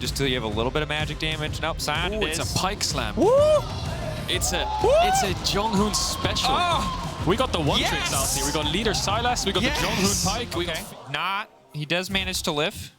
Just till you have a little bit of magic damage. Nope, sign it is. It's a pike slam. Woo! It's a Jonghoon special. Oh! We got the one Yes! tricks out here. We got leader Silas. We got Yes! the Jonghoon pike. We Okay. got He does manage to live.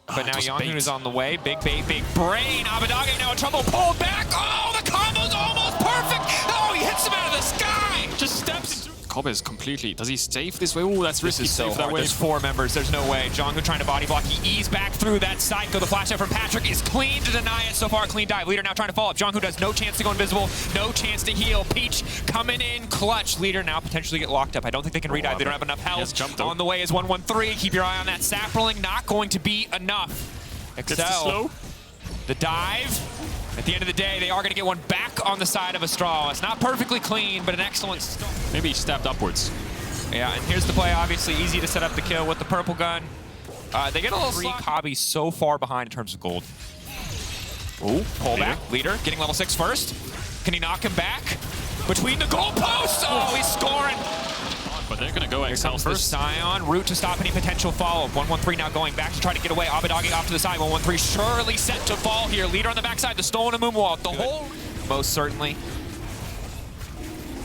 But now just Jonghoon bait. is on the way. Big bait, big brain. Abadage now in trouble. Pulled back. Oh, the combo's almost perfect. Oh, he hits him out of the sky. Just steps into. Kobe is completely. Does he safe this way? Ooh, that's risky. This is so Safe that hard. way. There's 4 members. There's no way. Jonghoon trying to body block. He eased back through that psycho. The flash out from Patrick is clean to deny it. So far, clean dive. Leader now trying to follow up. Jonghoon has no chance to go invisible. No chance to heal. Peach coming in clutch. Leader now potentially get locked up. I don't think they can redive. They don't have enough health. Jumped On the way is 113. Keep your eye on that sapling. Not going to be enough. Gets the Excel. slow. The dive. At the end of the day, they are going to get one back on the side of Astralis. Not perfectly clean, but an excellent start. Maybe he stabbed upwards. Yeah, and here's the play. Obviously, easy to set up the kill with the purple gun. They get a little free. Hobby so far behind in terms of gold. Ooh, pull back. Leader getting level 6 first. Can he knock him back? Between the goalposts! Oh, he's scoring. But they're going to go Excel Comes first. the Scion. Route to stop any potential follow-up. 113 now going back to try to get away. Abadage off to the side. 113 surely set to fall here. Leader on the backside. The stolen a moonwalk. The whole... Most certainly.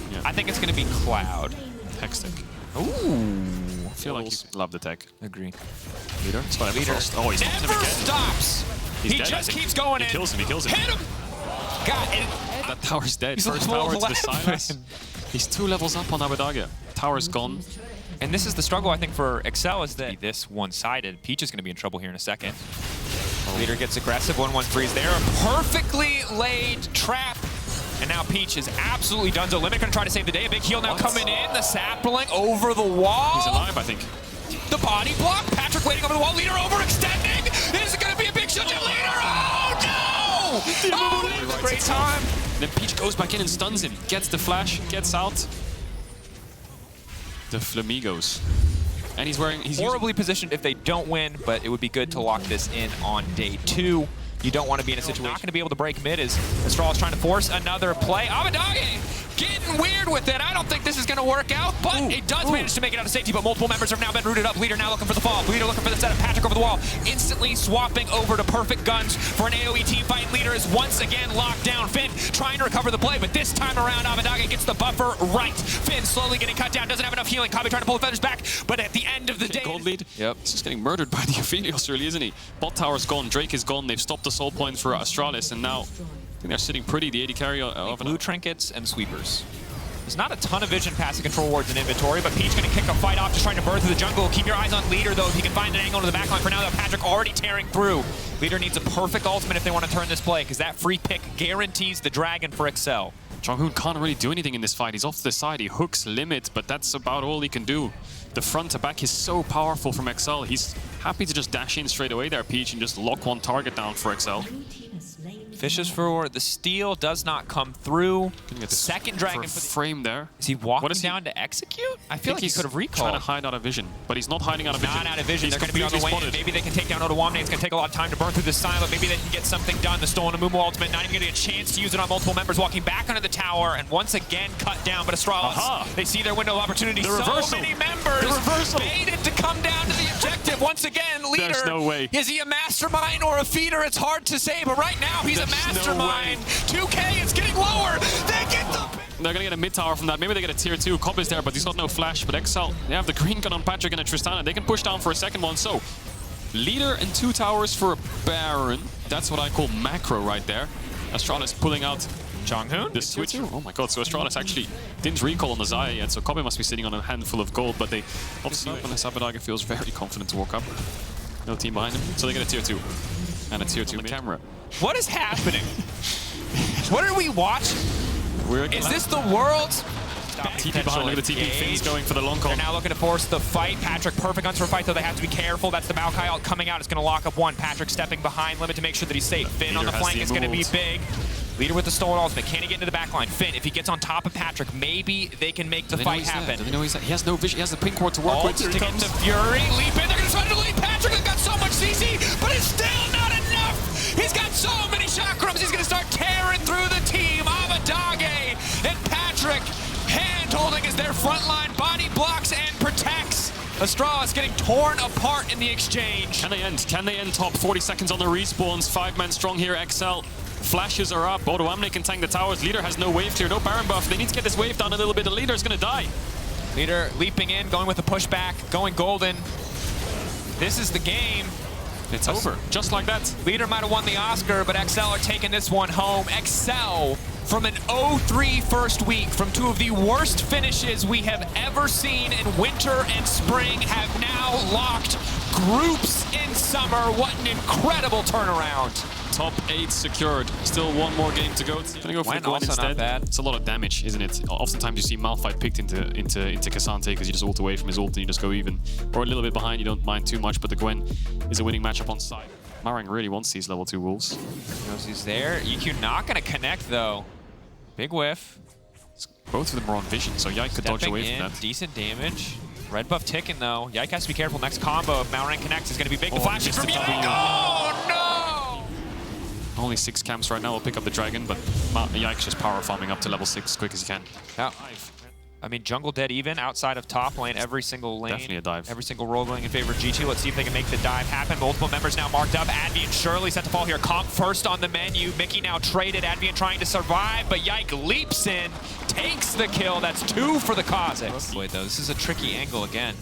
Yeah. I think it's going to be Cloud. Tech stick. Ooh. I feel like you love the tech. Agree. Leader. It's fine. Leader Oh, he's knocked him never again. stops. He's He dead, I just think. keeps going He in. kills him. He kills him. Hit him. God, That tower's dead. He's First level tower to the 11. Silas. He's 2 levels up on Abadage. Tower's gone. and this is the struggle, I think, for Excel is that this one-sided. Peach is going to be in trouble here in a second. Leader gets aggressive. 113 is there. A perfectly laid trap. And now Peach is absolutely donezo. Limit going to try to save the day. A big heal now coming in. The sapling over the wall. He's alive, I think. The body block. Patrick waiting over the wall. Leader overextending. This is going to be a big shot to Leader. Oh, no! Oh, great time. Then Peach goes back in and stuns him. Gets the flash. Gets out. The Flamigos. And he's wearing... He's Horribly positioned if they don't win, but it would be good to lock this in on day 2. You don't want to be in a situation. Not going to be able to break mid as Astralis trying to force another play. Abadage getting weird with it. I don't think this is going to work out, but it does manage to make it out of safety. But multiple members have now been rooted up. Leader now looking for the fall. Leader looking for the setup. Patrick over the wall. Instantly swapping over to perfect guns for an AoE team fight. Leader is once again locked down. Finn trying to recover the play, but this time around, Abadage gets the buffer right. Finn slowly getting cut down. Doesn't have enough healing. Kabi trying to pull the feathers back, but at the end of the day... Gold lead. Yep. He's just getting murdered by the Aphelios, really, isn't he? Bot tower's gone. Drake is gone. They've stopped the soul points for Astralis, and now I think they're sitting pretty. The AD carry of Blue trinkets and sweepers. There's not a ton of vision past the control wards in inventory, but Peach going to kick a fight off, just trying to burn through the jungle. Keep your eyes on Leader, though, if he can find an angle to the backline. For now, though, Patrick already tearing through. Leader needs a perfect ultimate if they want to turn this play, because that free pick guarantees the dragon for Excel. Jonghoon can't really do anything in this fight. He's off to the side. He hooks limit, but that's about all he can do. The front to back is so powerful from Excel. He's happy to just dash in straight away there, Peach, and just lock one target down for Excel. Fishes for the steal, does not come through. Second dragon for the frame there. Is he walking down to execute? I feel like he could have recalled. Trying to hide out of vision, but he's not hiding out of vision. Not out of vision. He's They're going to be on the way. spotted. Maybe they can take down Otawamne. It's going to take a lot of time to burn through this silent. Maybe they can get something done. The stolen Amumu ultimate, not even going to get a chance to use it on multiple members. Walking back under the tower and once again cut down. But Astralis, they see their window of opportunity. So many members baited to come down to the objective. Once again, Leader. There's no way. Is he a mastermind or a feeder? It's hard to say. But right now, he's a mastermind. 2K, it's getting lower. They get the... They're going to get a mid tower from that. Maybe they get a tier 2. Cobb is there, but he's got no flash. But Excel, they have the green gun on Patrick and a Tristana. They can push down for a second one. So, Leader and 2 towers for a Baron. That's what I call macro right there. Astralis pulling out Jonghoon? the switch. Oh my god, so Astralis actually didn't recall on the Zaya yet. So Kobe must be sitting on a handful of gold, but they obviously, unless Abadage feels very confident to walk up. No team behind him. So they get a tier 2. And a tier 2 on the camera. What is happening? What are we watching? Is this the world's TP behind, look at the TP. Finn's going for the long call. They're now looking to force the fight. Patrick, perfect guns for a fight, though they have to be careful. That's the Maokai ult coming out. It's going to lock up one. Patrick stepping behind Limit to make sure that he's safe. Finn on the flank is going to be big. Leader with the stolen ultimate. Can he get into the back line? Finn, if he gets on top of Patrick, maybe they can make the fight happen. Do they know he's there? He has no vision. He has the pink ward to work with. To get to Fury. Leap in. They're going to try to lead Patrick. They've got so much CC, but it's still not enough. He's got so many chakrams. He's going to start tearing through the team. Abadage and Patrick hand-holding as their frontline body blocks and protects. Astralis getting torn apart in the exchange. Can they end? Can they end top? 40 seconds on the respawns. 5-man strong here, XL. Flashes are up. Bodo Amne can tank the towers. Leader has no wave clear, no Baron buff. They need to get this wave down a little bit. The Leader's going to die. Leader leaping in, going with the pushback, going golden. This is the game. It's over, just like that. Leader might have won the Oscar, but XL are taking this one home. XL from an 0-3 first week, from two of the worst finishes we have ever seen in winter and spring, have now locked groups in summer. What an incredible turnaround. Top 8 secured. Still one more game to go. Gonna go for the Gwen instead. Not bad. It's a lot of damage, isn't it? Oftentimes you see Malphite picked into Kazante because you just ult away from his ult and you just go even. Or a little bit behind, you don't mind too much, but the Gwen is a winning matchup on side. Marang really wants these level 2 wolves. He knows he's there. EQ not gonna connect though. Big whiff. Both of them are on vision, so Yike could dodge away from that. Decent damage. Red buff ticking though. Yike has to be careful. Next combo, if Malrang connects, is gonna be big. The flash is from Yike. Oh no! Only 6 camps right now. We'll pick up the dragon, but Yike's just power farming up to level 6 as quick as he can. Yeah. I mean, jungle dead even outside of top lane, every single lane. Definitely a dive. Every single roll going in favor of G2. Let's see if they can make the dive happen. Multiple members now marked up. Advian surely set to fall here. Comp first on the menu. Mickey now traded. Advian trying to survive, but Yike leaps in, takes the kill. That's 2 for the KazaLoLLCShighlights. Wait, though, this is a tricky angle again.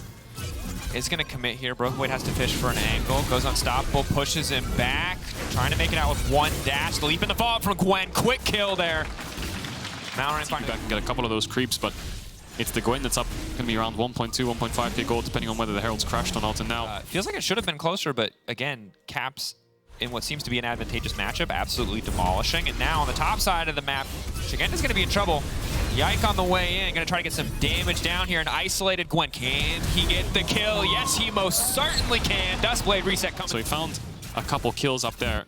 Is going to commit here. Broken Blade has to fish for an angle. Goes unstoppable, pushes him back. Trying to make it out with 1 dash. The leap in the fall from Gwen. Quick kill there. Malrang back and get a couple of those creeps, but it's the Gwen that's up. Going to be around 1.2, 1.5k gold, depending on whether the Herald's crashed or not. And now feels like it should have been closer, but again, Caps in what seems to be an advantageous matchup, absolutely demolishing. And now on the top side of the map, Shigenda's going to be in trouble. Yike on the way in, going to try to get some damage down here. An isolated Gwen. Can he get the kill? Yes, he most certainly can. Duskblade reset coming. So he found a couple kills up there.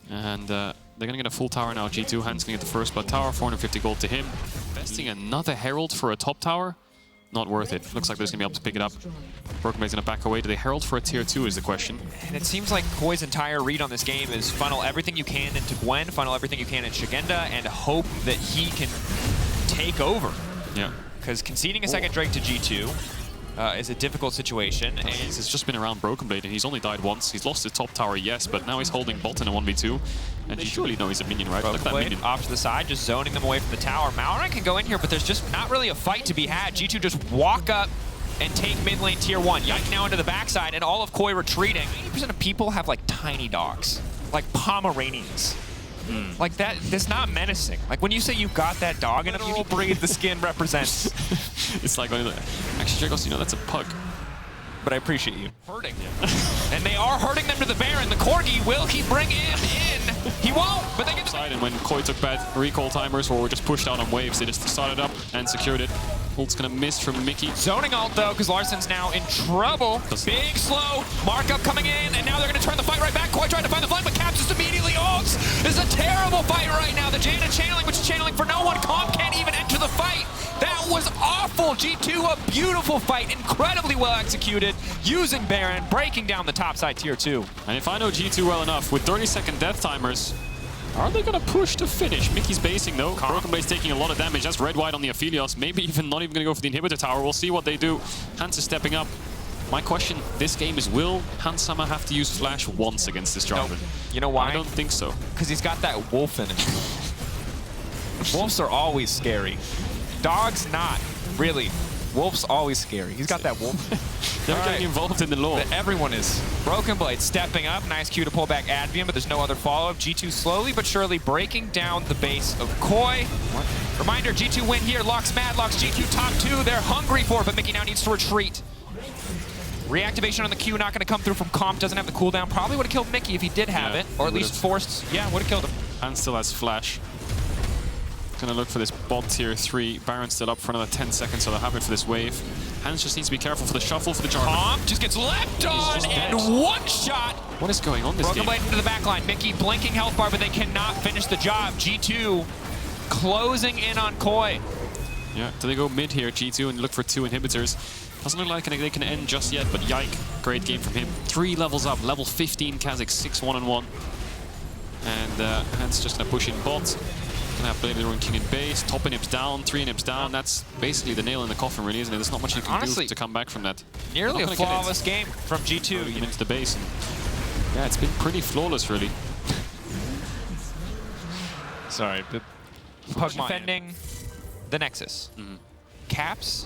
And they're going to get a full tower now. G2, Hans going to get the first blood tower, 450 gold to him. Investing another Herald for a top tower? Not worth it. Looks like they're going to be able to pick it up. Broken Blade's going to back away. Do they Herald for a tier 2 is the question. And it seems like Koi's entire read on this game is funnel everything you can into Gwen, funnel everything you can in Shigenda, and hope that he can take over. Yeah. Because conceding a second Drake to G2 is a difficult situation. And he's just been around Broken Blade and he's only died once. He's lost his top tower, yes, but now he's holding bot in a 1v2. And they surely know he's a minion, right? Look at that minion. Off to the side, just zoning them away from the tower. Malrang can go in here, but there's just not really a fight to be had. G2 just walk up and take mid lane tier 1. Yike now into the backside, and all of Koi retreating. 90% of people have like tiny dogs, like Pomeranians. Like that's not menacing. Like when you say you've got that dog in a little breed, the skin represents. It's like, actually, Dragos, you know that's a pug. But I appreciate you hurting him. And they are hurting them to the Baron. The Corgi, will he bring him in? He won't, but they get the side. And when Koi took bad recall timers or were just pushed out on waves, they just started up and secured it. Ult's gonna miss from Mickey. Zoning ult though, because Larsen's now in trouble. Big slow, markup coming in, and now they're gonna turn the fight right back. Koi trying to find the flank, but Caps just immediately ults. This is a terrible fight right now. The Jaina channeling, which is channeling for no one. Comp can't even enter the fight. That was awful. G2, a beautiful fight, incredibly well executed, using Baron, breaking down the top side tier 2. And if I know G2 well enough, with 30-second death timers, are they gonna push to finish? Mickey's basing though. Broken Blade's taking a lot of damage. That's red-white on the Aphelios. Maybe even not even gonna go for the inhibitor tower. We'll see what they do. Hans is stepping up. My question this game is, will Hans Sama have to use Flash once against this Jarvan? Nope. You know why? I don't think so. Because he's got that wolf in him. Wolves are always scary. Dogs not, really. Wolf's always scary. He's got that wolf. They're getting involved in the lore. But everyone is. Broken Blade stepping up. Nice Q to pull back Advian, but there's no other follow-up. G2 slowly but surely breaking down the base of Koi. Reminder, G2 win here. Locks mad, locks G2 top 2. They're hungry for it, but Mickey now needs to retreat. Reactivation on the Q not going to come through from Comp. Doesn't have the cooldown. Probably would have killed Mickey if he did have it. Or at least forced. Yeah, would have killed him. And still has Flash. Gonna look for this bot tier 3. Baron's still up for another 10 seconds, so they'll have it for this wave. Hans just needs to be careful for the shuffle for the Jarvan. Comp just gets left on and one shot. What is going on this game? Broken Blade into the back line. Mickey blinking health bar, but they cannot finish the job. G2 closing in on Koi. Yeah, do they go mid here, G2, and look for 2 inhibitors? Doesn't look like they can end just yet, but Yike, great game from him. 3 levels up, level 15 Kazakh, 6-1-1. And Hans just gonna push in bot. Gonna have Blade Leader and King in base, top inhibs down, 3 inhibs down. That's basically the nail in the coffin, really, isn't it? There's not much you can do to come back from that. Nearly a flawless game from G2. Even into the base. And yeah, it's been pretty flawless, really. Sorry, but Defending the Nexus. Caps.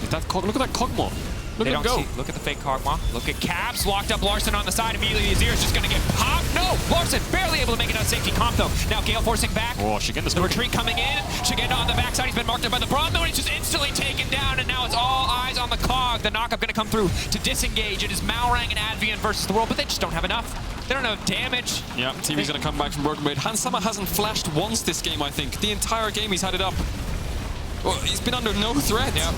Look at that Kog'Maw. Look at him go. Look at the fake Kog'Maw. Look at Caps. Locked up Larson on the side. Immediately his ear is just going to get popped. No! Larson barely able to make it out safety comp though. Now Gale forcing back. Oh, Shigenda's the retreat coming in. Shigenda on the backside. He's been marked up by the Braum though. And he's just instantly taken down. And now it's all eyes on the Cog. The knockup going to come through to disengage. It is Malrang and Advian versus the world, but they just don't have enough. They don't have damage. Yeah, TV's going to come back from Broken Blade. Hansama hasn't flashed once this game, I think. The entire game he's had it up. Well, he's been under no threat. Yep.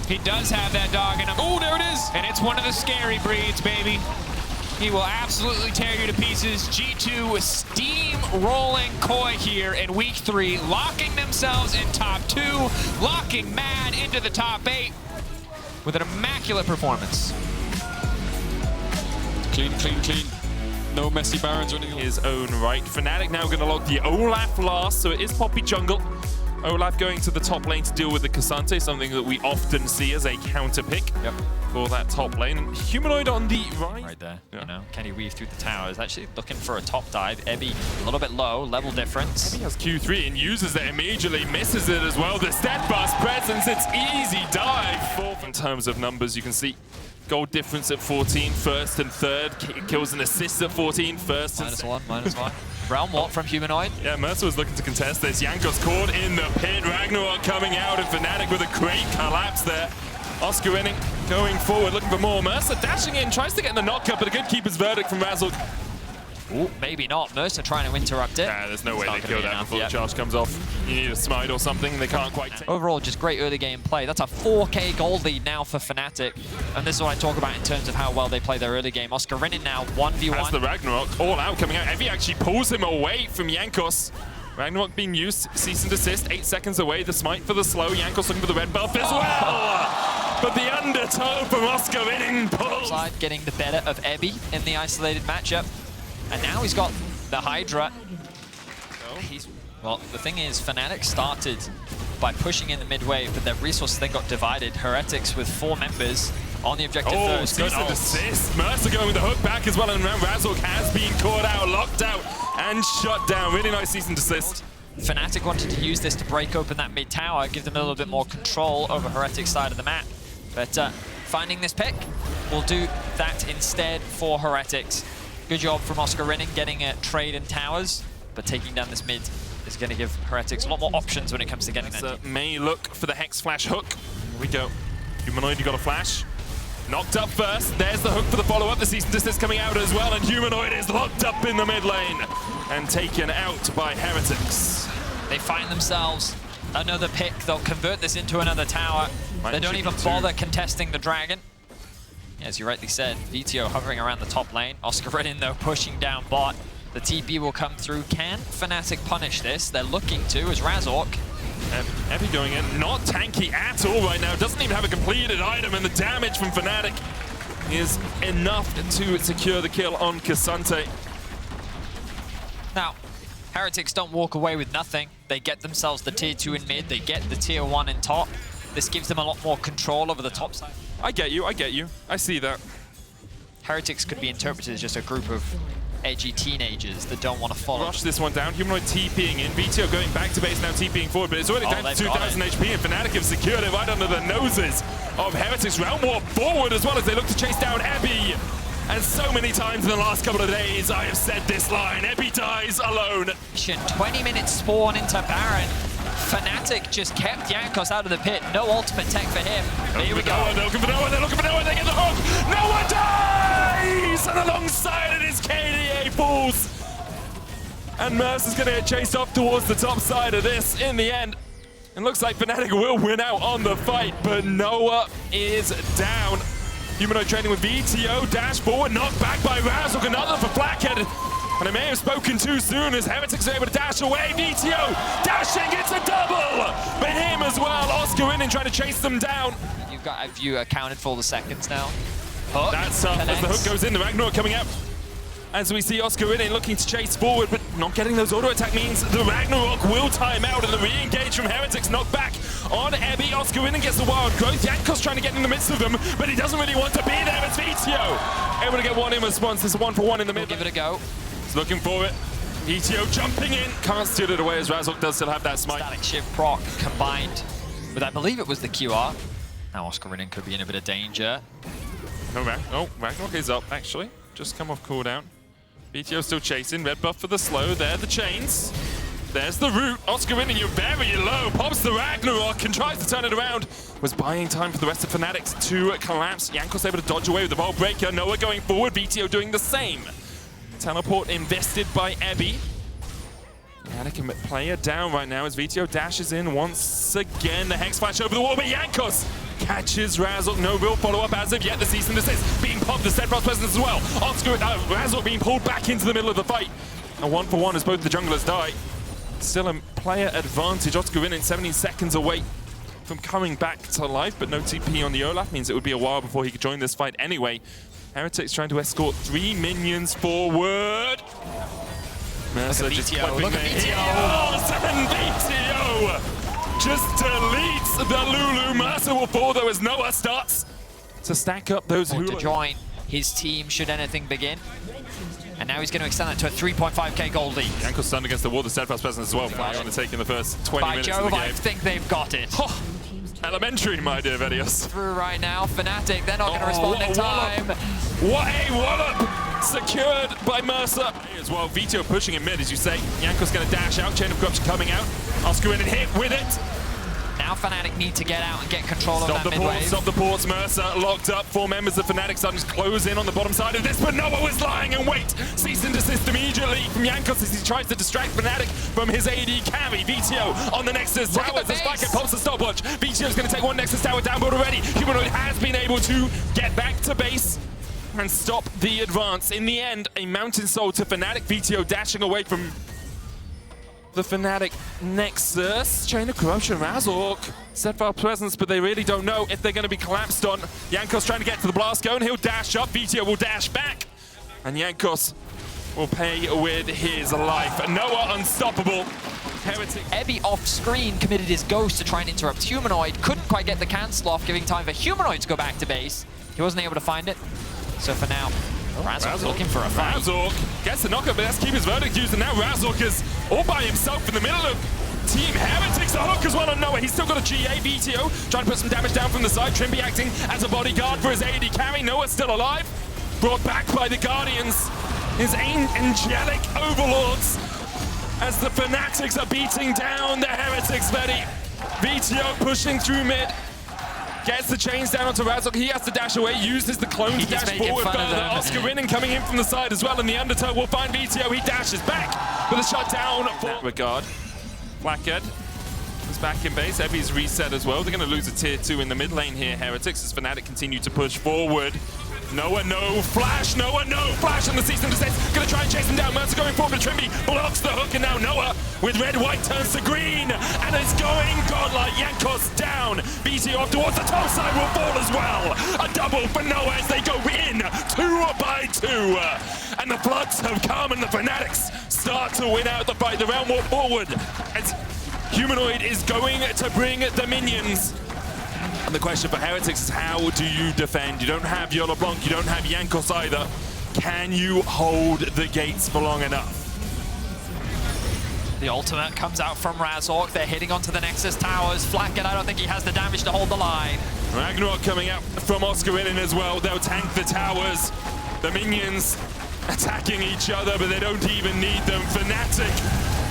He does have that dog in him. Oh, there it is! And it's one of the scary breeds, baby. He will absolutely tear you to pieces. G2 with steam-rolling Koi here in week 3, locking themselves in top 2, locking Mad into the top 8 with an immaculate performance. Clean, clean, clean. No messy Barons or anything. His own right. Fnatic now going to lock the Olaf last, so it is Poppy jungle. Olaf going to the top lane to deal with the K'Sante, something that we often see as a counter pick for that top lane. And Humanoid on the right. Right there, you know, can he weave through the towers? Actually looking for a top dive. Ebby a little bit low, level difference. Ebby has Q3 and uses it immediately, misses it as well. The steadfast presence, it's easy dive. In terms of numbers, you can see gold difference at 14, first and third. Kills and assists at 14, first and -1, -1. Realm Walk from Humanoid. Yeah, Mercer was looking to contest this. Jankos caught in the pit. Ragnarok coming out, and Fnatic with a great collapse there. Oscar winning, going forward, looking for more. Mercer dashing in, tries to get in the knockup, but a good keeper's verdict from Razork. Ooh, maybe not. Mercer trying to interrupt it. Nah, there's no way they kill that before the charge comes off. You need a smite or something. They can't quite take. Overall, just great early game play. That's a 4K gold lead now for Fnatic. And this is what I talk about in terms of how well they play their early game. Oscar Rinnin now 1v1. That's the Ragnarok all out coming out. Evie actually pulls him away from Jankos. Ragnarok being used, cease and desist, 8 seconds away. The smite for the slow. Jankos looking for the red buff as well. But the undertow from Oscar Rinnin pulls. Side getting the better of Ebby in the isolated matchup. And now he's got the Hydra. Well, the thing is, Fnatic started by pushing in the mid wave, but their resources then got divided. Heretics with 4 members on the objective first. Cease and desist. Mercer going with the hook back as well, and Razork has been caught out, locked out, and shut down. Really nice cease and desist. Fnatic wanted to use this to break open that mid tower, give them a little bit more control over Heretics' side of the map. But finding this pick will do that instead for Heretics. Good job from Oscar Rinnin getting a trade in towers, but taking down this mid is going to give Heretics a lot more options when it comes to getting that. May look for the Hex Flash hook. Here we go. Humanoid, you got a flash. Knocked up first. There's the hook for the follow-up. The cease and desist coming out as well, and Humanoid is locked up in the mid lane and taken out by Heretics. They find themselves another pick. They'll convert this into another tower. They don't even bother contesting the dragon. As you rightly said, VTO hovering around the top lane. Oscar Rinnin, though, pushing down bot. The TP will come through. Can Fnatic punish this? They're looking to, as Razork. Evie going in, not tanky at all right now. Doesn't even have a completed item, and the damage from Fnatic is enough to secure the kill on K'Sante. Now, Heretics don't walk away with nothing. They get themselves the tier 2 in mid. They get the tier 1 in top. This gives them a lot more control over the top side. I get you, I get you. I see that. Heretics could be interpreted as just a group of edgy teenagers that don't want to follow. Rush this one down. Humanoid TPing in. VTO going back to base now, TPing forward, but it's already down to 2,000 HP, and Fnatic have secured it right under the noses of Heretics. Realm War forward as well as they look to chase down Ebby. And so many times in the last couple of days, I have said this line, Ebby dies alone. 20-minute spawn into Baron. Fnatic just kept Jankos out of the pit. No ultimate tech for him. Here we go. They're looking for Noah, they're looking for Noah, they get the hook. Noah dies! And alongside it is KDA falls. And Mercer's going to get chased off towards the top side of this in the end. And looks like Fnatic will win out on the fight, but Noah is down. Humanoid training with VTO, dash forward, knocked back by Razork, another for Blackhead. And I may have spoken too soon as Heretics are able to dash away. VTO dashing, it's a double for him as well. Oscar Rinnin trying to chase them down. You've got, have you accounted for the seconds now? Hook, that's tough as the hook goes in, the Ragnarok coming out. as we see Oscar in looking to chase forward, but not getting those auto attack means the Ragnarok will time out, and the re-engage from Heretics knocked back on Ebby. Oscar in gets the wild growth. Jankos trying to get in the midst of them, but he doesn't really want to be there. It's VTO able to get one in response. There's a 1-for-1 in the middle. Give it a go. He's looking for it. VTO jumping in, can't steal it away as Razork does still have that smite. Static shift proc combined with, I believe it was the QR. Now Oscar Rinnan could be in a bit of danger. Oh, Ragnarok is up actually. Just come off cooldown. VTO still chasing. Red buff for the slow. There the chains. There's the root. Oscar Rinnan, you're very low. Pops the Ragnarok and tries to turn it around. Was buying time for the rest of Fnatic to collapse. Jankos able to dodge away with the ball breaker. Noah going forward. VTO doing the same. Teleport invested by Ebby. Anakin player down right now as VTO dashes in once again. The Hex Flash over the wall, but Jankos catches Razork. No real follow-up as of yet. The cease and desist being popped. The steadfast presence as well. Razork being pulled back into the middle of the fight. A 1-for-1 as both the junglers die. Still a player advantage. Oscar Rinnan 17 seconds away from coming back to life, but no TP on the Olaf means it would be a while before he could join this fight anyway. Heretics trying to escort 3 minions forward. Mercer just Look at VTO! And VTO just deletes the Lulu. Mercer will fall though as Noah starts to stack up those to join his team should anything begin. And now he's going to extend that to a 3.5k gold lead. Jankos stunned against the wall, the steadfast presence as well. Fire on the take in the first 20 minutes Jove, of the game. I think they've got it. Oh, elementary, my dear Vedios. Through right now, Fnatic, they're not going to respond in time. What a wallop! Secured by Mercer as well. VTO pushing in mid, as you say. Jankos going to dash out. Chain of Corruption coming out. Oscar in and hit with it. Now Fnatic need to get out and get control of that mid wave. Stop the ports. Mercer locked up. 4 members of Fnatic starting to close in on the bottom side of this, but Noah was lying in wait. Cease and desist immediately from Jankos as he tries to distract Fnatic from his AD carry. VTO on the Nexus tower. The spike and pops the stopwatch. VTO's going to take one Nexus tower down, but already Humanoid has been able to get back to base and stop the advance. In the end, a Mountain Soul to Fnatic. VTO dashing away from the Fnatic Nexus. Chain of Corruption, Razork. Steadfast presence, but they really don't know if they're going to be collapsed on. Jankos trying to get to the blast cone. He'll dash up. VTO will dash back. And Jankos will pay with his life. Noah unstoppable. Heretics. Ebby off screen committed his ghost to try and interrupt Humanoid. Couldn't quite get the cancel off, giving time for Humanoid to go back to base. He wasn't able to find it. So for now, Razork's looking for a fight. Razork gets the knockup, but let's keep his verdict used. And now Razork is all by himself in the middle of Team Heretics. The hook as well on Noah. He's still got a GA. VTO trying to put some damage down from the side. Trimby acting as a bodyguard for his AD carry. Noah's still alive. Brought back by the Guardians. His angelic overlords as the Fanatics are beating down the Heretics. VTO pushing through mid. Gets the chains down onto Razork. He has to dash away. Uses the clone to dash forward further. Oscar Rinnan coming in from the side as well. And the Undertow will find VTO. He dashes back with a shutdown for that regard. Blackhead is back in base. Ebby's reset as well. They're going to lose a tier 2 in the mid lane here. Heretics as Fnatic continue to push forward. Noah, no flash. Noah, no flash on the cease and desist. Going to try and chase him down. Mercer going forward, but Trimby blocks the hook. And now Noah with red-white turns to green. And it's going godlike. Jankos down. VTO off towards the top side will fall as well. A double for Noah as they go in 2 by 2. And the floods have come and the Fanatics start to win out the fight. The round walk forward as Humanoid is going to bring the minions. And the question for Heretics is, how do you defend? You don't have Yola Blanc, you don't have Jankos either. Can you hold the gates for long enough? The ultimate comes out from Razork. They're hitting onto the Nexus towers. Flacken, I don't think he has the damage to hold the line. Ragnarok coming out from Oscar Rinnan as well. They'll tank the towers. The minions attacking each other, but they don't even need them. Fnatic,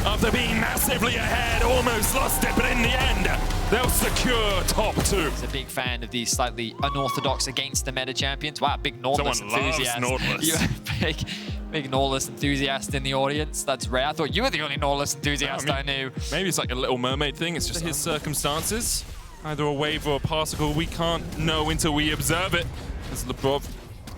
after being massively ahead, almost lost it, but in the end, they'll secure top 2. He's a big fan of these slightly unorthodox against the meta champions. Wow, big Nautilus enthusiast. You're a big Nautilus enthusiast in the audience. That's rare. I thought you were the only Nautilus enthusiast I knew. Maybe it's like a Little Mermaid thing. It's just his circumstances. Either a wave or a particle. We can't know until we observe it. As Lebrov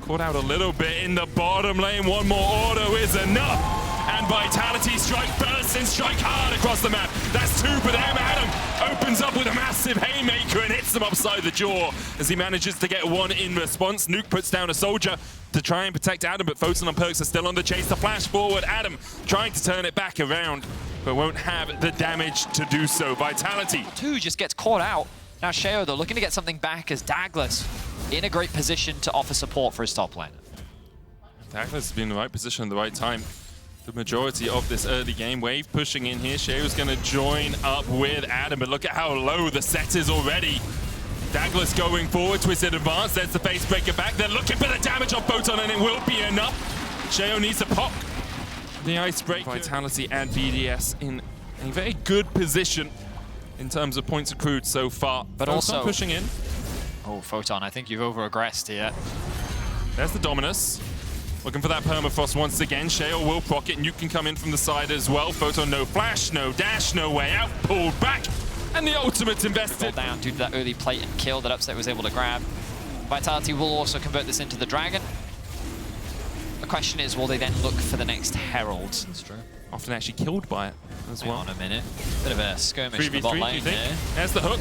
caught out a little bit in the bottom lane. One more auto is enough. And Vitality strike bursts and strike hard across the map. That's 2 for them. Adam opens up with a massive haymaker and hits them upside the jaw as he manages to get 1 in response. Nuke puts down a soldier. to try and protect Adam, but Photon and Perkz are still on the chase to flash forward. Adam trying to turn it back around, but won't have the damage to do so. Vitality. Two just gets caught out. Now Sheo, though, looking to get something back as Douglas in a great position to offer support for his top lane. Douglas has been in the right position at the right time. The majority of this early game. Wave pushing in here. Sheo's going to join up with Adam, but look at how low the set is already. Douglas going forward, twisted advance. There's the face breaker back. They're looking for the damage on Photon, and it will be enough. Sheo needs to pop the icebreaker. Vitality and BDS in a very good position in terms of points accrued so far. But Photon also pushing in. Oh, Photon, I think you've over-aggressed here. There's the Dominus. Looking for that permafrost once again. Sheo will proc it, and you can come in from the side as well. Photon, no flash, no dash, no way out. Pulled back, and the ultimate's invested. Down due to that early plate and kill that Upset was able to grab. Vitality will also convert this into the Dragon. The question is, will they then look for the next Herald? That's true. Often actually killed by it as well. Hang on a minute. Bit of a skirmish in the bot 3v3, lane there. There's the hook.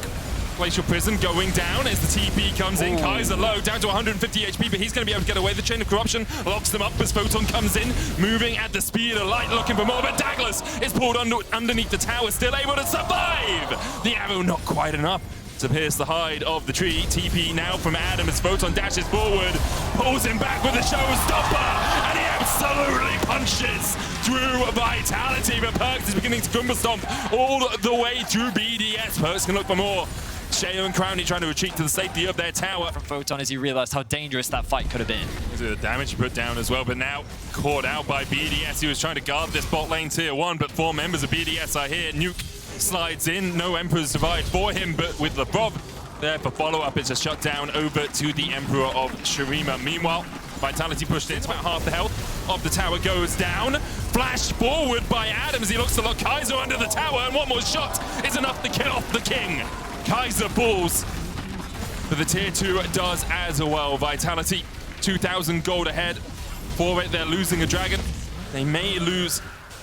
Glacial Prison going down as the TP comes in. KazaLoLL down to 150 HP, but he's going to be able to get away. The Chain of Corruption locks them up as Photon comes in, moving at the speed of light, looking for more. But Douglas is pulled underneath the tower, still able to survive. The arrow not quite enough to pierce the hide of the tree. TP now from Adam as Photon dashes forward, pulls him back with a showstopper, and he absolutely punches through Vitality. But Perkz is beginning to Gumba Stomp all the way through BDS. Perkz can look for more. Sheo and Crownie trying to retreat to the safety of their tower. From Photon as he realized how dangerous that fight could have been. The damage he put down as well, but now caught out by BDS. He was trying to guard this bot lane tier 1, but 4 members of BDS are here. Nuke slides in, no Emperor's Divide for him, but with Labrov there for follow-up, it's a shutdown over to the Emperor of Shurima. Meanwhile, Vitality pushed in, it's about half the health of the tower goes down. Flash forward by Adams, he looks to lock Kaiser under the tower, and one more shot is enough to kill off the king. Kaiser pulls, but the tier 2 does as well. Vitality, 2,000 gold ahead. For it, they're losing a dragon. They may lose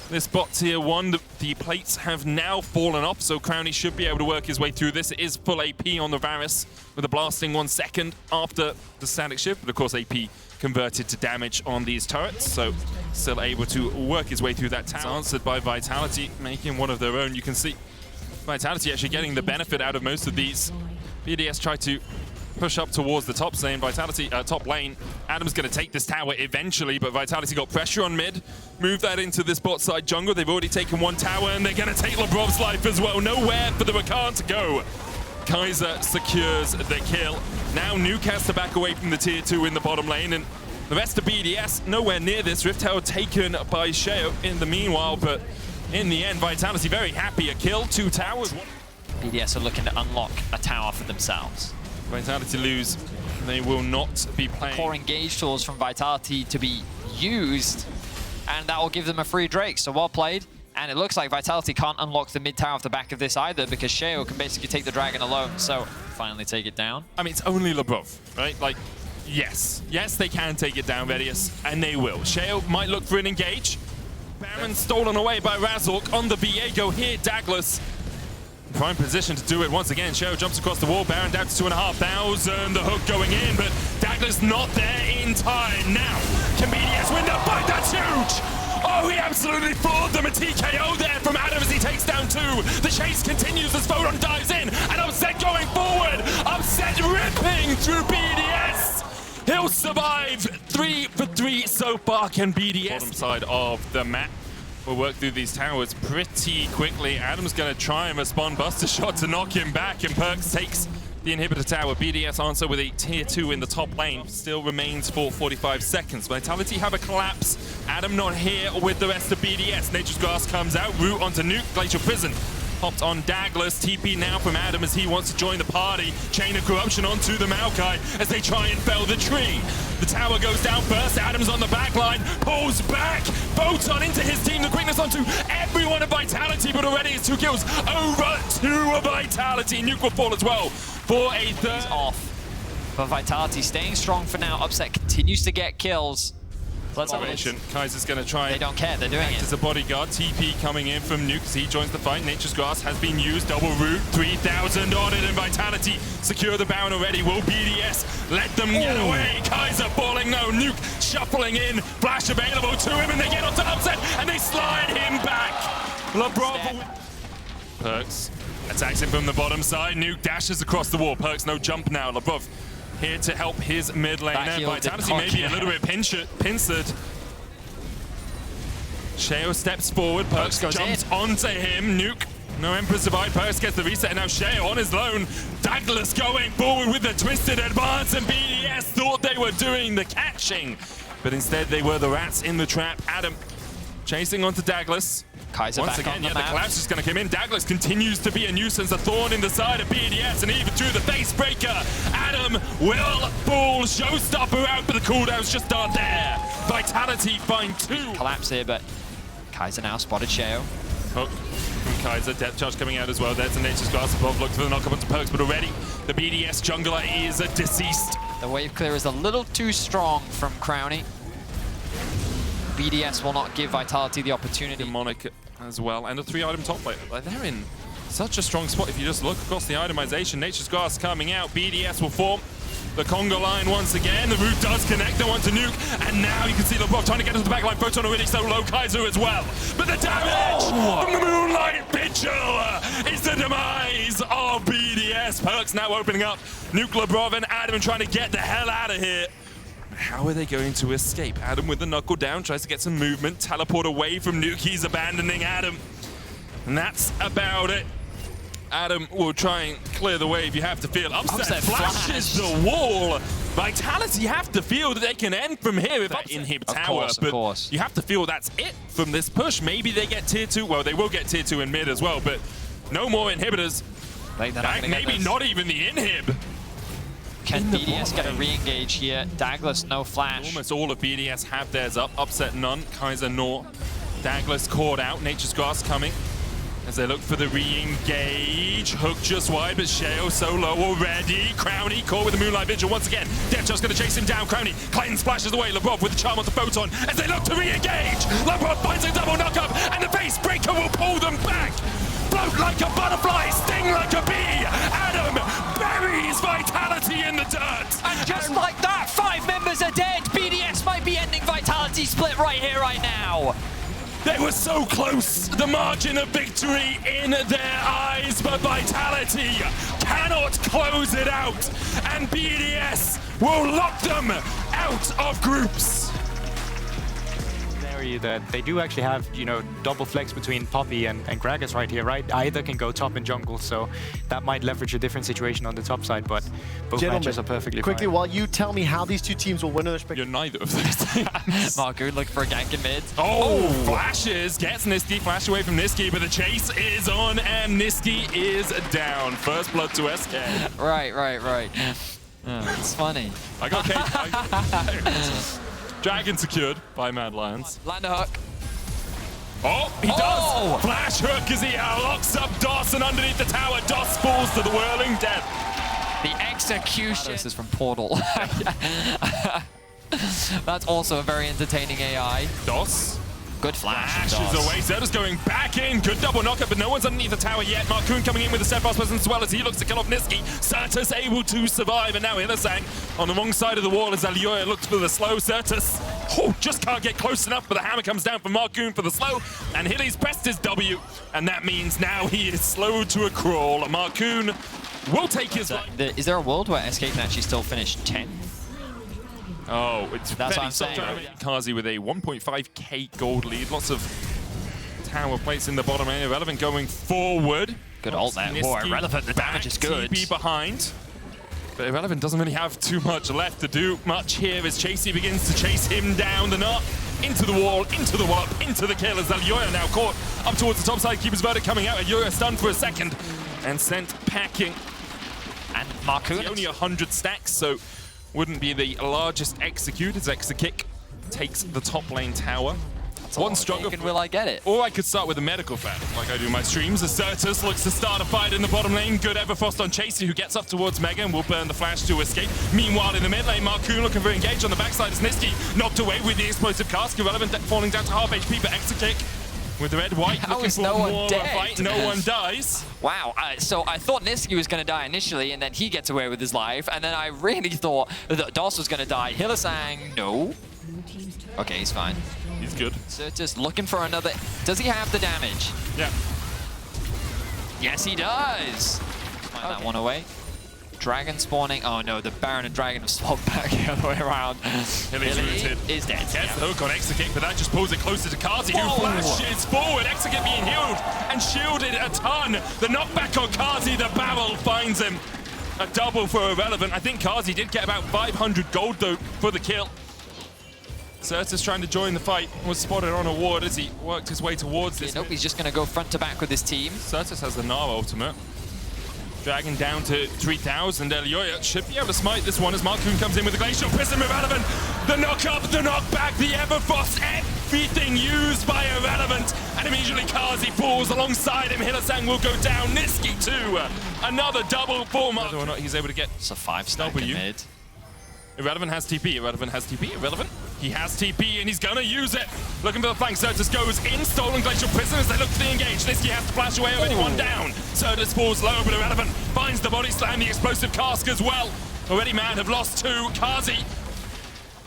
this bot tier 1. The plates have now fallen off, so Crownie should be able to work his way through this. It is full AP on the Varus with a blasting 1 second after the static shift, but of course AP converted to damage on these turrets, so still able to work his way through that tower. It's answered by Vitality, making one of their own. You can see Vitality actually getting the benefit out of most of these. BDS tried to push up towards the top lane. Vitality, top lane. Adam's going to take this tower eventually, but Vitality got pressure on mid. Move that into this bot side jungle. They've already taken 1 tower, and they're going to take Labrov's life as well. Nowhere for the Rakan to go. Kaiser secures the kill. Now Nuke has to back away from the tier 2 in the bottom lane, and the rest of BDS nowhere near this. Rift Tower taken by Sheo in the meanwhile, but in the end, Vitality very happy. A kill, 2 towers. BDS are looking to unlock a tower for themselves. Vitality lose. They will not be playing. Core engage tools from Vitality to be used, and that will give them a free Drake. So well played. And it looks like Vitality can't unlock the mid tower off the back of this either, because Sheo can basically take the dragon alone. So finally take it down. I mean, it's only Labrov, right? Like, yes, they can take it down, Vedius, and they will. Sheo might look for an engage. Baron stolen away by Razork on the Viego here. Douglas prime position to do it once again. Sheo jumps across the wall. Baron down to 2,500. The hook going in, but Douglas not there in time. Now, can BDS win the fight? That's huge! Oh, he absolutely floored them. A TKO there from Adam as he takes down 2. The chase continues as Photon dives in, and Upset going forward. Upset ripping through BDS. He'll survive. 3 for 3 so far. Can BDS? Bottom side of the map. We'll work through these towers pretty quickly. Adam's going to try and respond. Buster shot to knock him back, and Perkz takes the inhibitor tower. BDS answer with a tier 2 in the top lane. Still remains for 45 seconds. Vitality have a collapse. Adam not here with the rest of BDS. Nature's Grass comes out. Root onto Nuke. Glacial Prison popped on Douglas. TP now from Adam as he wants to join the party. Chain of Corruption onto the Maokai as they try and fell the tree. The tower goes down first. Adam's on the back line. Pulls back. Photon into his team. The quickness onto everyone of Vitality, but already it's 2 kills over 2 of Vitality. Nuke will fall as well for a third. He's off. But Vitality staying strong for now. Upset continues to get kills. Formation. Kaiser's going to try. They don't care. They're doing it. As a bodyguard, TP coming in from Nuke as he joins the fight. Nature's Grass has been used. Double root, 3,000 on it, and Vitality secure the Baron already. Will BDS let them get away? Kaiser falling, no. Nuke shuffling in. Flash available to him, and they get onto upset, and they slide him back. LeBron. Perks attacks him from the bottom side. Nuke dashes across the wall. Perks no jump now. LeBron here to help his mid laner. Vitality maybe a little bit pincered. Sheo steps forward. Perks jumps onto him. Nuke. No Emperor's Divide. Perks gets the reset, and now Sheo on his own. Douglas going forward with the twisted advance, and BDS thought they were doing the catching, but instead they were the rats in the trap. Adam chasing onto Douglas. Kaiser once back again, on the the map. collapse is going to come in. Douglas continues to be a nuisance, a thorn in the side of BDS, and even through the face breaker. Adam will pull Showstopper out, but the cooldowns just aren't there. Vitality find 2. Collapse here, but Kaiser now spotted Sheo. Hook from Kaiser, depth charge coming out as well. There's a Nature's Grass above, look for the knock-up onto Perks, but already the BDS jungler is deceased. The wave clear is a little too strong from Crowny. BDS will not give Vitality the opportunity. Demonic as well, and a 3-item top lane. They're in such a strong spot. If you just look across the itemization, Nature's Grass coming out, BDS will form the Conga line once again. The root does connect, they want to nuke, and now you can see LeBron trying to get into the back line. Photon already so low, Kaiser as well. But the damage from the Moonlight Vigil is the demise of BDS. Perks now opening up. Nuke, LeBron, and Adam trying to get the hell out of here. How are they going to escape? Adam with the knuckle down, tries to get some movement, teleport away from Nuke. He's abandoning Adam. And that's about it. Adam will try and clear the wave. You have to feel upset flashes the wall. Vitality have to feel that they can end from here if that inhib tower. Of course. You have to feel that's it from this push. Maybe they get tier 2. Well, they will get tier 2 in mid as well, but no more inhibitors. Maybe not even the inhib. Can BDS get a re-engage here? Douglas, no flash. Almost all of BDS have theirs up. Upset none. Kaiser nor. Douglas caught out. Nature's Grass coming as they look for the re-engage. Hook just wide, but Sheo so low already. Crowny caught with the Moonlight Vigil once again. Deathshot's going to chase him down. Crowny cleanse splashes away. LeBron with the charm onto Photon as they look to re-engage. LeBron finds a double knockup, and the face breaker will pull them back. Float like a butterfly, sting like a bee. Adam buries Vitality in the dirt. And just like that, 5 members are dead. BDS might be ending Vitality split right here, right now. They were so close, the margin of victory in their eyes, but Vitality cannot close it out, and BDS will lock them out of groups. That they do actually have, you know, double flex between Poppy and Gragas right here, right? Either can go top and jungle, so that might leverage a different situation on the top side, but both matches are perfectly quickly, fine. while you tell me how these two teams will win their respective... You're neither of those things. Margoon looking for a gank in mid. Oh, flashes, gets Nisqy, flash away from Nisqy, but the chase is on, and Nisqy is down. First blood to SK. Right. It's funny. I got Kate. Dragon secured by Mad Lions. Land a hook. Oh, he does! Flash hook as he locks up Dawson underneath the tower. Doss falls to the whirling death. The execution. This is from Portal. That's also a very entertaining AI. Doss. Good flash. Flashes away. Zerda's going back in. Good double knockup, but no one's underneath the tower yet. Marcoon coming in with a steadfast presence as well as he looks to kill off Nisqy. Certus able to survive, and now Hillisang on the wrong side of the wall as Alioya looks for the slow. Certus just can't get close enough, but the hammer comes down from Marcoon for the slow, and Hilly's pressed his W, and that means now he is slowed to a crawl. Marcoon will take his... Is there a world where SK can actually still finish 10th? Oh, it's that's what I'm saying. Kazi with a 1.5k gold lead. Lots of tower plates in the bottom lane. Irrelevant going forward. Good ult there. Boy, Irrelevant, the damage is good. TP behind. But Irrelevant doesn't really have too much left to do much here as Chasey begins to chase him down the knot. Into the wall, into the wallop, into the kill as Alioya now caught up towards the top side. Keeper's verdict coming out. Alioya stunned for a second and sent packing. And Marcoon. Only 100 stacks, so wouldn't be the largest execute as Exa Kick takes the top lane tower. One struggle. Will I get it? Or I could start with a medical fan, like I do in my streams. Astralis looks to start a fight in the bottom lane. Good Everfrost on Chasey, who gets up towards Mega and will burn the flash to escape. Meanwhile, in the mid lane, Marcoon looking very engaged. On the backside is Niski, knocked away with the explosive cast. Irrelevant falling down to half HP, but extra kick with the red-white. How looking is for no one more dead? fight. No one dies. Wow, so I thought Niski was going to die initially, and then he gets away with his life, and then I really thought that Doss was going to die. Hylissang, no. Okay, he's fine. He's good. So just looking for another... Does he have the damage? Yeah. Yes, he does. Find that one away. Dragon spawning. Oh no, the Baron and Dragon have swapped back the other way around. Hilly's rooted. Is dead. Gets the hook on extra kick, but that just pulls it closer to Kazi, who flashes forward. Extra kick being healed and shielded a ton. The knockback on Kazi, the barrel finds him. A double for Irrelevant. I think Kazi did get about 500 gold though for the kill. Certus trying to join the fight, was spotted on a ward as he worked his way towards this. Nope, he's just going to go front to back with his team. Certus has the Gnar ultimate. Dragon down to 3,000. Elioya should be able to smite this one as Marcoon comes in with the Glacial Prism. Irrelevant. The knock up, the knockback, the Everfrost, everything used by Irrelevant. And immediately Kazi falls alongside him. Hylissang will go down. Niski too. Another double for Marcoon. Whether or not he's able to get It's a 5-stack in mid. Irrelevant has TP, Irrelevant has TP, Irrelevant. He has TP and he's gonna use it. Looking for the flank, Certus goes in, stolen Glacial Prism as they look to the engage. Niski has to flash away, already one down. Certus falls low, but Irrelevant finds the body slam, the explosive cask as well. Already Man have lost two. Kazi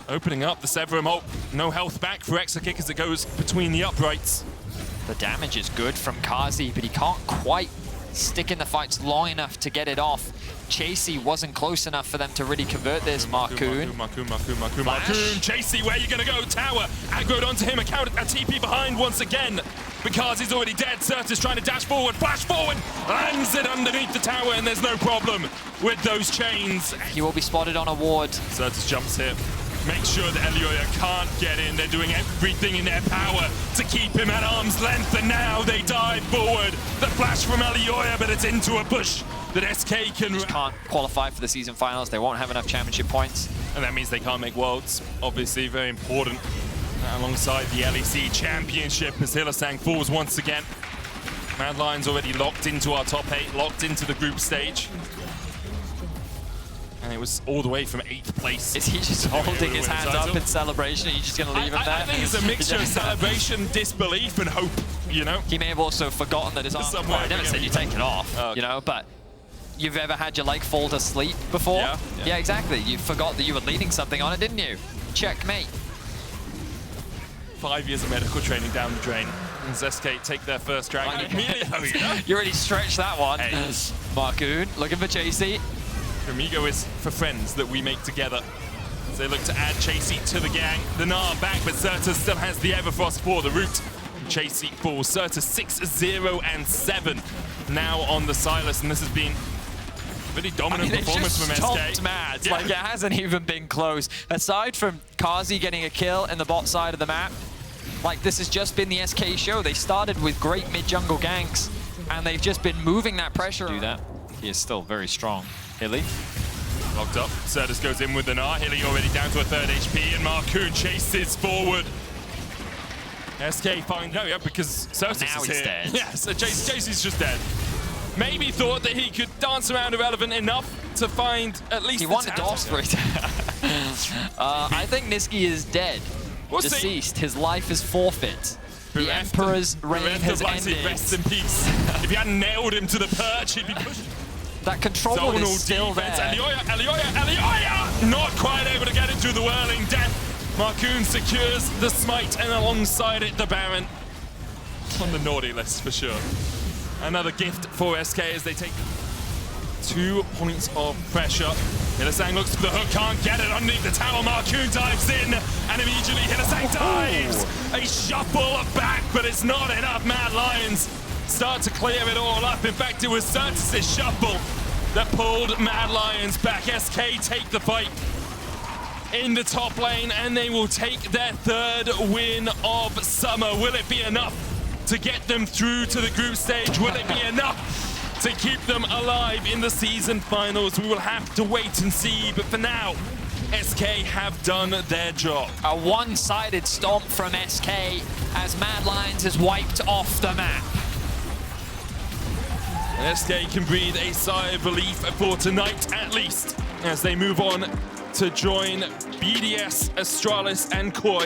opening up the Severum ult. No health back for extra kick as it goes between the uprights. The damage is good from Kazi, but he can't quite stick in the fights long enough to get it off. Chasey wasn't close enough for them to really convert this. Marcoon. Marcoon. Chasey, where are you gonna go? Tower aggroed onto him. A TP behind once again. Because he's already dead. Certus trying to dash forward. Flash forward. Lands it underneath the tower, and there's no problem with those chains. He will be spotted on a ward. Certus jumps here. Make sure that Elioya can't get in. They're doing everything in their power to keep him at arm's length, and now they dive forward. The flash from Elioya, but it's into a bush that SK can... Can't qualify for the season finals. They won't have enough championship points. And that means they can't make Worlds. Obviously, very important. Alongside the LEC Championship as Hylissang falls once again. Mad Lions already locked into our top 8, locked into the group stage. And it was all the way from 8th place. Is he just holding his hands up in celebration? Are you just going to leave him there? I think it's a mixture of celebration, disbelief, and hope, you know? He may have also forgotten that his arm... Well, I never said you take it off, you know, but you've ever had your leg fall to sleep before? Yeah, exactly. You forgot that you were leaning something on it, didn't you? Checkmate. 5 years of medical training down the drain. And Zeskate take their first dragon immediately. You already stretched that one. Hey. Marcoon looking for Chasey. Amigo is for friends that we make together. So they look to add Chasey to the gang. The Gnar back, but Certus still has the Everfrost for the root. Chasey falls. Certus 6-0-7 now on the Silas, and this has been really dominant performance from SK. Stomped Mad. Like, it hasn't even been close. Aside from Kazi getting a kill in the bot side of the map, like, this has just been the SK show. They started with great mid-jungle ganks, and they've just been moving that pressure. Do that. He is still very strong. Hilly. Locked up. Certus goes in with the Gnar. Hilly already down to a 3rd HP, and Marcoon chases forward. SK finds out, because Certus now is he's here. dead. Yeah, so Chasey's just dead. Maybe thought that he could dance around Irrelevant enough to find at least he wanted Doss for it. I think Niski is dead. Deceased. His life is forfeit. The Emperor's reign has ended. Rest in peace. If you hadn't nailed him to the perch, he'd be pushed. That control Zonal is still defense. there. Elioya! Not quite able to get it through the whirling death. Marcoon secures the smite, and alongside it, the Baron. On the naughty list, for sure. Another gift for SK as they take 2 points of pressure. Hylissang looks for the hook, can't get it underneath the tower. Marcoon dives in, and immediately Hylissang dives. A shuffle back, but it's not enough. Mad Lions start to clear it all up. In fact, it was Certus' shuffle that pulled Mad Lions back. SK take the fight in the top lane, and they will take their 3rd win of summer. Will it be enough to get them through to the group stage? Will it be enough to keep them alive in the season finals? We will have to wait and see, but for now, SK have done their job. A one-sided stomp from SK as Mad Lions is wiped off the map. And SK can breathe a sigh of relief for tonight, at least, as they move on to join BDS, Astralis, and Koi